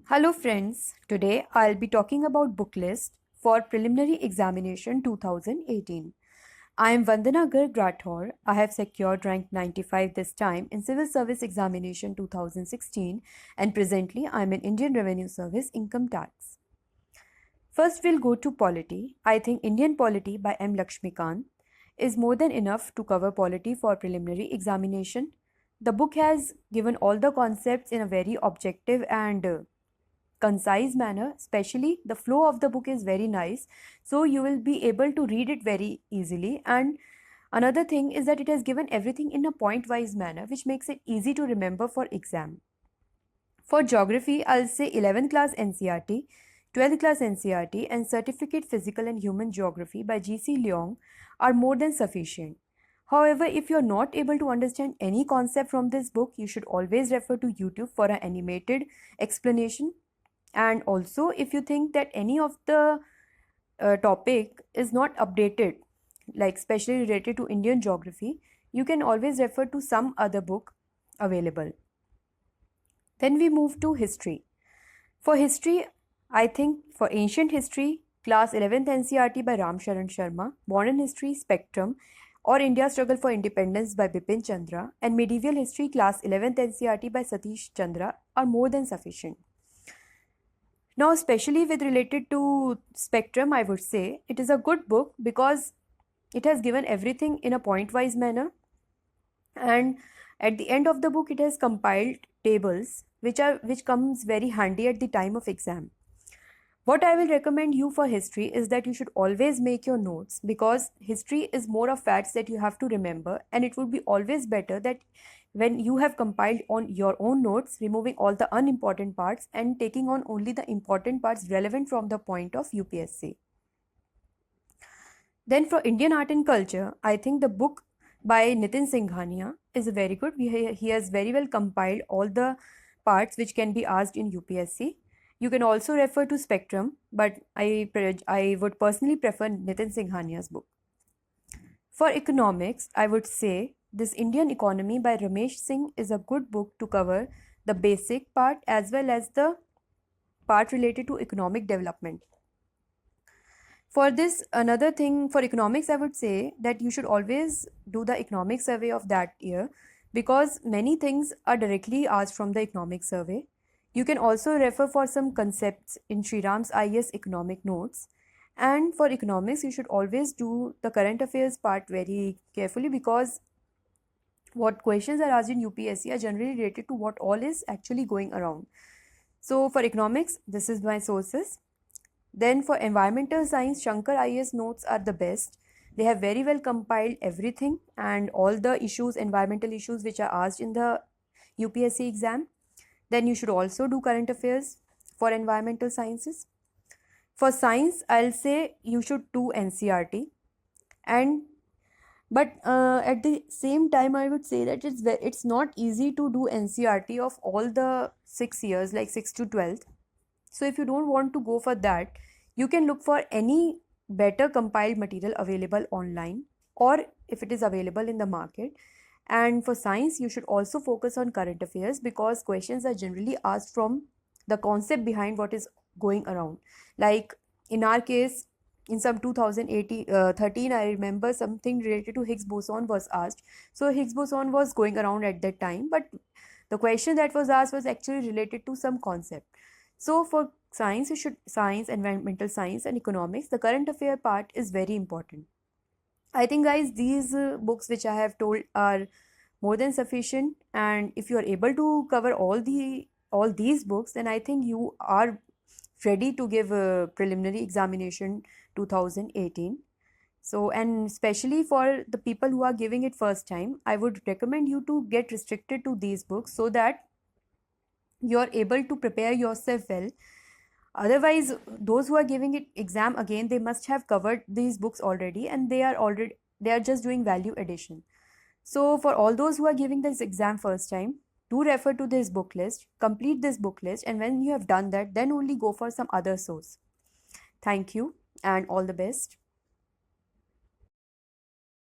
Hello friends, today I'll be talking about Booklist for Preliminary Examination 2018. I am Vandana Garg Rathore. I have secured rank 95 this time in Civil Service Examination 2016 and presently I am in Indian Revenue Service Income Tax. First we'll go to polity. I think Indian Polity by M. Lakshmikant is more than enough to cover polity for preliminary examination. The book has given all the concepts in a very objective and concise manner. Especially the flow of the book is very nice, so you will be able to read it very easily. And another thing is that it has given everything in a point wise manner, which makes it easy to remember for exam. For geography, I'll say 11th class NCERT, 12th class NCERT and Certificate Physical and Human Geography by G.C. Leong are more than sufficient. However, if you're not able to understand any concept from this book, you should always refer to YouTube for an animated explanation. And also, if you think that any of the topic is not updated, like especially related to Indian geography, you can always refer to some other book available. Then we move to history. For history, I think for ancient history, class 11th NCERT by Ram Sharan Sharma, modern history, Spectrum, or India's Struggle for Independence by Bipin Chandra, and medieval history, class 11th NCERT by Satish Chandra are more than sufficient. Now, especially with related to Spectrum, I would say it is a good book because it has given everything in a point-wise manner, and at the end of the book, it has compiled tables which comes very handy at the time of exam. What I will recommend you for history is that you should always make your notes, because history is more of facts that you have to remember, and it would be always better that when you have compiled on your own notes, removing all the unimportant parts and taking on only the important parts relevant from the point of UPSC. Then for Indian art and culture, I think the book by Nitin Singhania is very good. He has very well compiled all the parts which can be asked in UPSC. You can also refer to Spectrum, but I would personally prefer Nitin Singhania's book. For economics, I would say this Indian Economy by Ramesh Singh is a good book to cover the basic part as well as the part related to economic development. For this, another thing for economics, I would say that you should always do the economic survey of that year, because many things are directly asked from the economic survey. You can also refer for some concepts in Shriram's IAS economic notes. And for economics, you should always do the current affairs part very carefully, because what questions are asked in UPSC are generally related to what all is actually going around. So for economics, this is my sources. Then for environmental science, Shankar IAS notes are the best. They have very well compiled everything and all the issues, environmental issues which are asked in the UPSC exam. Then you should also do current affairs for environmental sciences. For science, I'll say you should do NCERT. But at the same time, I would say that it's not easy to do NCERT of all the 6 years, like 6 to 12th. So if you don't want to go for that, you can look for any better compiled material available online, or if it is available in the market. And for science, you should also focus on current affairs, because questions are generally asked from the concept behind what is going around. Like in our case, in some 2013, I remember something related to Higgs boson was asked. So Higgs boson was going around at that time, but the question that was asked was actually related to some concept. So for science, you should science, environmental science and economics, the current affair part is very important. I think guys, these books which I have told are more than sufficient, and if you are able to cover all these books, then I think you are ready to give a preliminary examination 2018. So, and especially for the people who are giving it first time, I would recommend you to get restricted to these books so that you are able to prepare yourself well. Otherwise, those who are giving it exam again, they must have covered these books already, and they are just doing value addition. So for all those who are giving this exam first time, do refer to this book list, complete this book list, and when you have done that, then only go for some other source. Thank you and all the best.